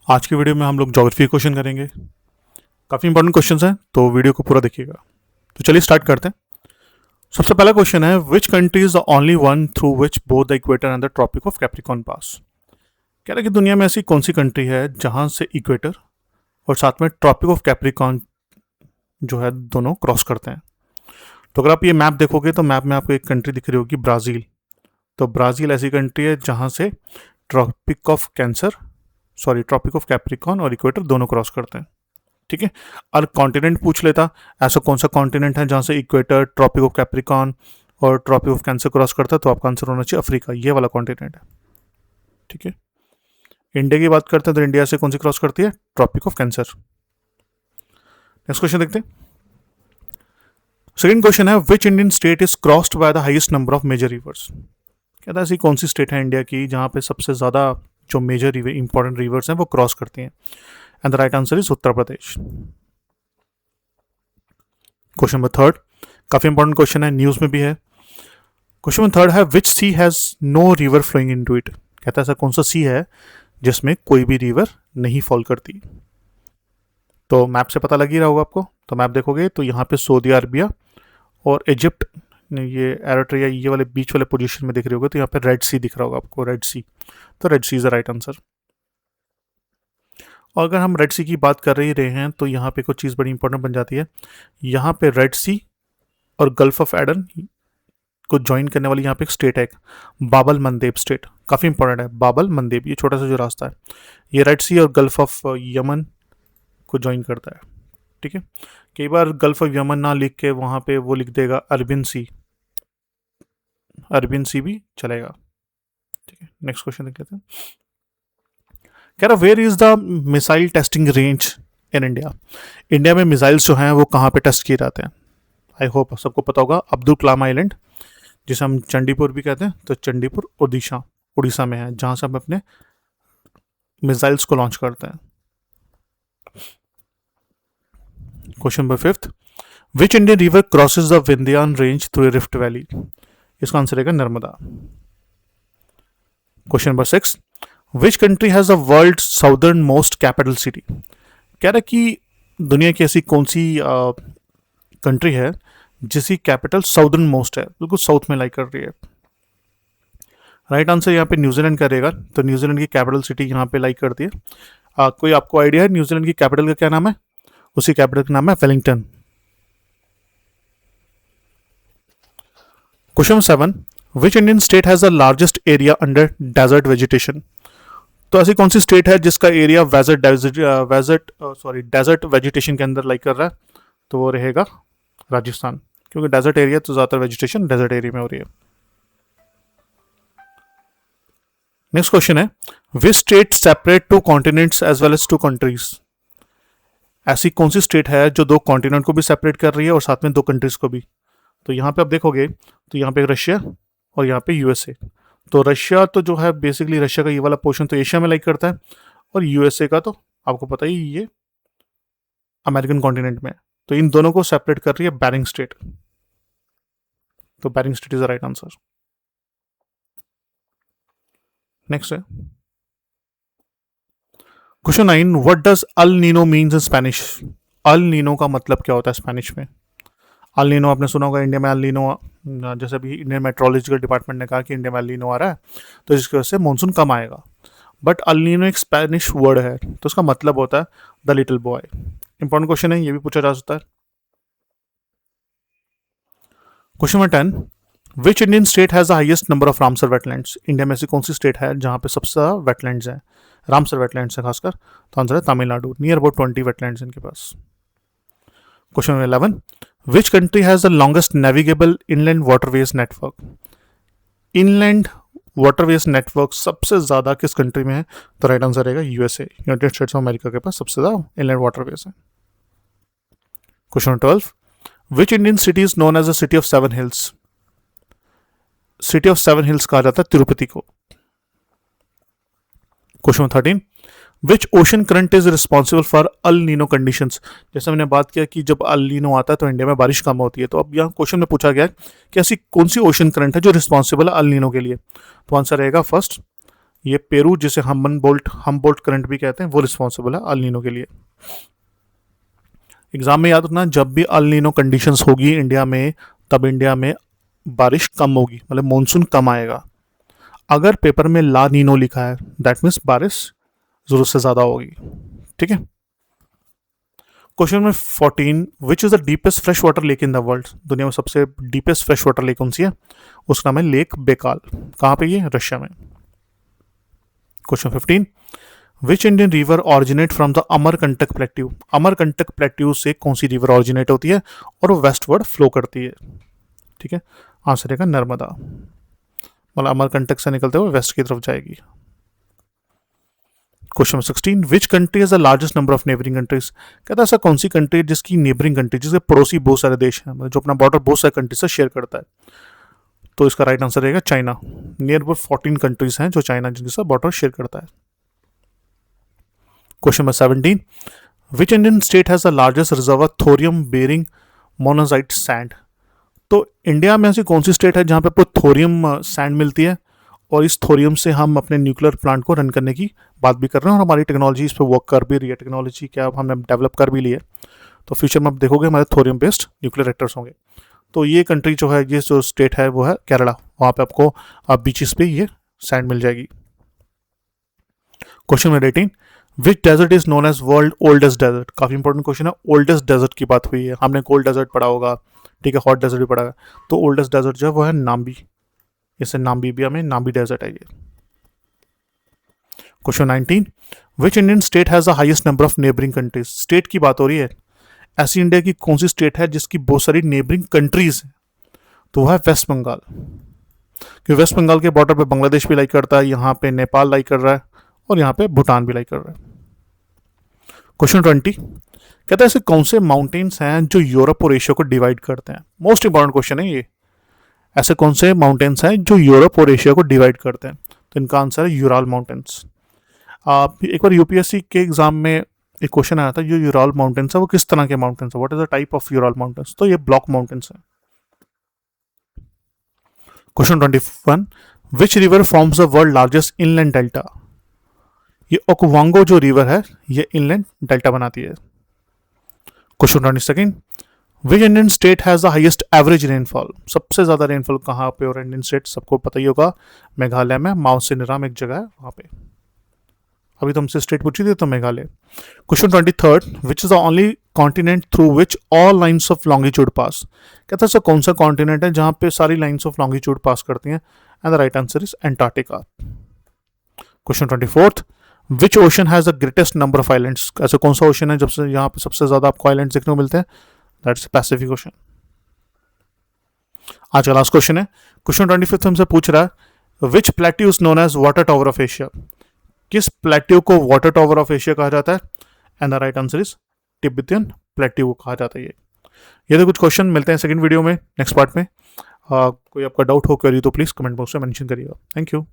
आज की वीडियो में हम लोग ज्योग्राफी क्वेश्चन करेंगे। काफ़ी इंपॉर्टेंट क्वेश्चंस हैं तो वीडियो को पूरा देखिएगा। तो चलिए स्टार्ट करते हैं। सबसे पहला क्वेश्चन है, which country is the only one through which both the equator and the Tropic of Capricorn pass. कह रहा है कि दुनिया में ऐसी कौन सी कंट्री है जहां से इक्वेटर और साथ में ट्रॉपिक ऑफ कैप्रिकॉर्न जो है दोनों क्रॉस करते हैं। तो अगर आप ये मैप देखोगे तो मैप में आपको एक कंट्री दिख रही होगी, ब्राज़ील। तो ब्राज़ील ऐसी कंट्री है जहां से tropic of tropic of Capricorn और इक्वेटर दोनों क्रॉस करते हैं। ठीक है। और कॉन्टिनेंट पूछ लेता, ऐसा कौन सा कॉन्टिनेंट है जहां से इक्वेटर, ट्रॉपिक ऑफ कैप्रिकॉर्न और ट्रॉपिक ऑफ कैंसर क्रॉस करता है, तो आपका आंसर होना चाहिए अफ्रीका, ये वाला कॉन्टिनेंट है। ठीक है। इंडिया की बात करते हैं तो इंडिया से कौन सी क्रॉस करती है, tropic of cancer. Next question देखते हैं। सेकंड क्वेश्चन है, which Indian state is crossed by the highest number of major rivers. कहता है ऐसी कौन सी स्टेट है इंडिया की जहां पे सबसे ज्यादा जो मेजर इंपॉर्टेंट रिवर्स हैं वो क्रॉस करती हैं। And the right answer is Uttar Pradesh. Question number third, काफी इंपॉर्टेंट क्वेश्चन है, न्यूज में भी है। क्वेश्चन नंबर थर्ड है, which sea has no river flowing into it. कहता है ऐसा कौन सा सी है जिसमें कोई भी रिवर नहीं फॉल करती। तो मैप से पता लग ही रहा होगा आपको। तो मैप देखोगे तो यहाँ पे सऊदी अरबिया और इजिप्ट, ये एरिट्रिया, ये वाले बीच वाले पोजीशन में दिख रहे होगे, तो यहाँ पे रेड सी दिख रहा होगा आपको, रेड सी। तो red sea is the right answer. और अगर हम रेड सी की बात कर ही रहे हैं तो यहाँ पे कुछ चीज़ बड़ी इंपॉर्टेंट बन जाती है। यहाँ पे रेड सी और गल्फ ऑफ एडन को ज्वाइन करने वाली यहाँ पे एक स्टेट है, बाबल मंदेब स्टेट। काफ़ी इंपॉर्टेंट है बाबल मंदेब, ये छोटा सा जो रास्ता है ये रेड सी और गल्फ ऑफ यमन को ज्वाइन करता है। ठीक है। कई बार गल्फ ऑफ यमन ना लिख के वहाँ पे वो लिख देगा अरबिन सी, अरबिन सी भी चलेगा। ठीक है। नेक्स्ट क्वेश्चन देख लेते हैं। कह रहा where is the missile testing range in India. India में मिसाइल्स जो हैं वो कहाँ पे टेस्ट किए जाते हैं। आई होप सबको पता होगा, अब्दुल कलाम आइलैंड, जिसे हम चंडीपुर भी कहते हैं, तो चंडीपुर उड़ीसा में है, जहां से हम अपने मिसाइल्स को लॉन्च करते हैं। Question number fifth, which Indian river crosses the Vindhyan range through rift valley. इसका आंसर रहेगा Narmada. Question number six, which country has the world southern most capital city. कह रहा है कि दुनिया की ऐसी कौन सी कंट्री है जिसकी कैपिटल साउदर्न मोस्ट है, बिल्कुल साउथ में लाई कर रही है। राइट आंसर यहाँ पे न्यूजीलैंड का रहेगा। तो न्यूजीलैंड की कैपिटल सिटी यहाँ पे लाई करती है। कोई आपको आइडिया है न्यूजीलैंड की कैपिटल का क्या नाम है। उसी कैपिटल का नाम है Wellington. Question 7, which Indian state has the largest area under desert vegetation. तो ऐसी कौन सी स्टेट है जिसका एरिया डेजर्ट वेजिटेशन के अंदर लाई कर रहा है। तो वो रहेगा राजस्थान, क्योंकि डेजर्ट एरिया तो ज़्यादातर वेजिटेशन डेजर्ट एरिया में हो रही है। नेक्स्ट क्वेश्चन है, which state separate two continents as well as two countries. ऐसी कौन सी स्टेट है जो दो कॉन्टिनेंट को भी सेपरेट कर रही है और साथ में दो कंट्रीज को भी। तो यहाँ पे आप देखोगे तो यहाँ पे रशिया और यहाँ पे यूएसए। तो रशिया तो जो है बेसिकली रशिया का ये वाला पोर्शन तो एशिया में लाइक करता है, और यूएसए का तो आपको पता ही ये अमेरिकन कॉन्टिनेंट में। तो इन दोनों को सेपरेट कर रही है बेरिंग स्टेट। तो Bering strait is the right answer. Next है question 9, what does El Nino means in Spanish. El Nino का मतलब क्या होता है स्पेनिश में। अल नीनो आपने सुना होगा, इंडिया में अल नीनो, जैसे अभी इंडियन मेट्रोलॉजिकल डिपार्टमेंट ने कहा कि इंडिया में अल नीनो आ रहा है तो जिसकी वजह से मानसून कम आएगा। बट अल नीनो एक स्पेनिश वर्ड है, तो उसका मतलब होता है the little boy. Important question है, ये भी पूछा जा सकता है। Question number 10, which Indian state has the highest number of Ramsar wetlands. India में ऐसी कौन सी स्टेट है जहां पे सबसे ज्यादा वेटलैंड्स हैं, रामसर वेटलैंड्स है खासकर। तो आंसर है तमिलनाडु, नियर अबाउट 20 वेटलैंड्स इनके पास। Question number 11, which country has the longest navigable inland waterways network. Inland waterways network सबसे ज्यादा किस कंट्री में है। तो राइट आंसर रहेगा USA, United States of America के पास सबसे ज्यादा इनलैंड वाटरवेज है। Question number 12, which Indian city is known as the city of seven hills. City of seven hills कहा जाता है तिरुपति को। Question 13, which ocean current is responsible for El Nino conditions. जैसे हमने बात किया कि जब अल नीनो आता है तो इंडिया में बारिश कम होती है, तो अब यहाँ क्वेश्चन में पूछा गया कि ऐसी कौन सी ओशन करंट है जो रिस्पॉन्सिबल है अल नीनो के लिए। तो आंसर रहेगा फर्स्ट ये पेरू, जिसे हम बोल्ट करंट भी कहते हैं, वो रिस्पॉन्सिबल है अल नीनो के लिए। एग्जाम में याद रखना, जब भी अल नीनो कंडीशंस होगी इंडिया में, तब इंडिया में बारिश कम होगी, मतलब मानसून कम आएगा। अगर पेपर में ला नीनो लिखा है, दैट मीन्स बारिश जरूरत से ज़्यादा होगी। ठीक है। Question number 14, which is the deepest fresh water lake in the world? दुनिया में सबसे डीपेस्ट फ्रेश वाटर लेक कौन सी है? उसका नाम है लेक बेकाल। कहाँ पे? ये रशिया में। Question 15, which Indian river originate from the Amarkantak plateau? Amarkantak plateau से कौन सी रिवर ऑरिजिनेट होती है और वो वेस्टवर्ड फ्लो करती है? ठीक है, आंसर रहेगा नर्मदा। मतलब अमरकंटक से निकलते हुए वेस्ट की तरफ जाएगी। Question 16, which country has the largest number of neighbouring countries? कहता है ऐसा कौन सी कंट्री है जिसकी नेबरिंग कंट्री, जिसके पड़ोसी बहुत सारे देश हैं, मतलब जो अपना बॉर्डर बहुत सारे कंट्री से शेयर करता है? तो इसका राइट आंसर रहेगा चाइना। नियर अबाउट 14 कंट्रीज हैं जो चाइना जिनके साथ बॉर्डर शेयर करता है। Question number 17, which Indian state has the largest reserve thorium bearing monazite sand? तो इंडिया में ऐसी कौन सी स्टेट है जहाँ पे आपको थोरियम सैंड मिलती है, और इस थोरियम से हम अपने न्यूक्लियर प्लांट को रन करने की बात भी कर रहे हैं, और हमारी टेक्नोलॉजी इस पर वर्क कर भी रही है, टेक्नोलॉजी क्या हमने डेवलप कर भी ली है। तो फ्यूचर में आप देखोगे हमारे थोरियम बेस्ड न्यूक्लियर रिएक्टर्स होंगे। तो ये कंट्री जो है, ये जो स्टेट है वो है केरला। वहाँ पे आपको बीचेस पे ये सैंड मिल जाएगी। Question number 18, which desert is known as world oldest desert? काफ़ी इंपॉर्टेंट क्वेश्चन है। ओल्डेस्ट डेजर्ट की बात हुई है, हमने कोल्ड डेजर्ट पढ़ा होगा, ठीक है, हॉट डेजर्ट भी पढ़ा है। तो ओल्डेस्ट डेजर्ट जो है वो है नाम्बी, जैसे नाम्बीबिया में नाम्बी डेजर्ट है ये। Question 19, which Indian state has the highest number of neighbouring countries? State की बात हो रही है, ऐसी इंडिया की कौन सी स्टेट है जिसकी बहुत सारी नेबरिंग कंट्रीज हैं? तो वह है वेस्ट बंगाल। क्योंकि वेस्ट बंगाल के बॉर्डर पे बांग्लादेश भी लाइक करता है, यहाँ पे नेपाल लाइक कर रहा है, और यहाँ पे भूटान भी लाइक कर रहा है। क्वेश्चन 20, कहता है ऐसे कौन से माउंटेन्स हैं जो यूरोप और एशिया को डिवाइड करते हैं? मोस्ट इंपॉर्टेंट क्वेश्चन है ये। ऐसे कौन से माउंटेन्स हैं जो यूरोप और एशिया को डिवाइड करते हैं? तो इनका आंसर है यूराल माउंटेन्स। एक बार यूपीएससी के एग्जाम में एक क्वेश्चन आया था, जो यूराल माउंटेन्स है वो किस तरह के माउंटेन्स है, what is the type of Ural mountains? तो ये ब्लॉक माउंटेन्स है। Question 21, which river forms the world largest inland delta? ये ओकवांगो जो रिवर है ये इनलैंड डेल्टा बनाती है। Question 22, which Indian state has the highest average rainfall? सबसे ज्यादा रेनफॉल कहाँ पे और इंडियन स्टेट सबको पता ही होगा, मेघालय में माउसिनराम एक जगह है वहाँ पे। अभी तो हमसे स्टेट पूछी थी तो Meghalaya. Question 23, which is the only continent through which all lines of longitude pass? कहता है सर कौन सा कॉन्टिनेंट है जहाँ पे सारी लाइन्स ऑफ लॉन्गिट्यूड पास करती हैं? And the right answer is Antarctica. Question 24, which ocean has the greatest number of islands? ऐसा कौन सा ओशन है जब से यहाँ पे सबसे ज्यादा आपको आइलैंड्स देखने को मिलते हैं? That's Pacific ocean. आज का लास्ट क्वेश्चन है, क्वेश्चन 25 हमसे पूछ रहा है, which plateau is known as water tower of Asia? किस प्लेट्यू को वाटर टावर ऑफ एशिया कहा जाता है? And the right answer is Tibetan plateau को कहा जाता है ये तो कुछ क्वेश्चन मिलते हैं सेकंड वीडियो में, नेक्स्ट पार्ट में। कोई आपका डाउट हो क्वेरी तो प्लीज कमेंट बॉक्स में मेंशन करिएगा। Thank you.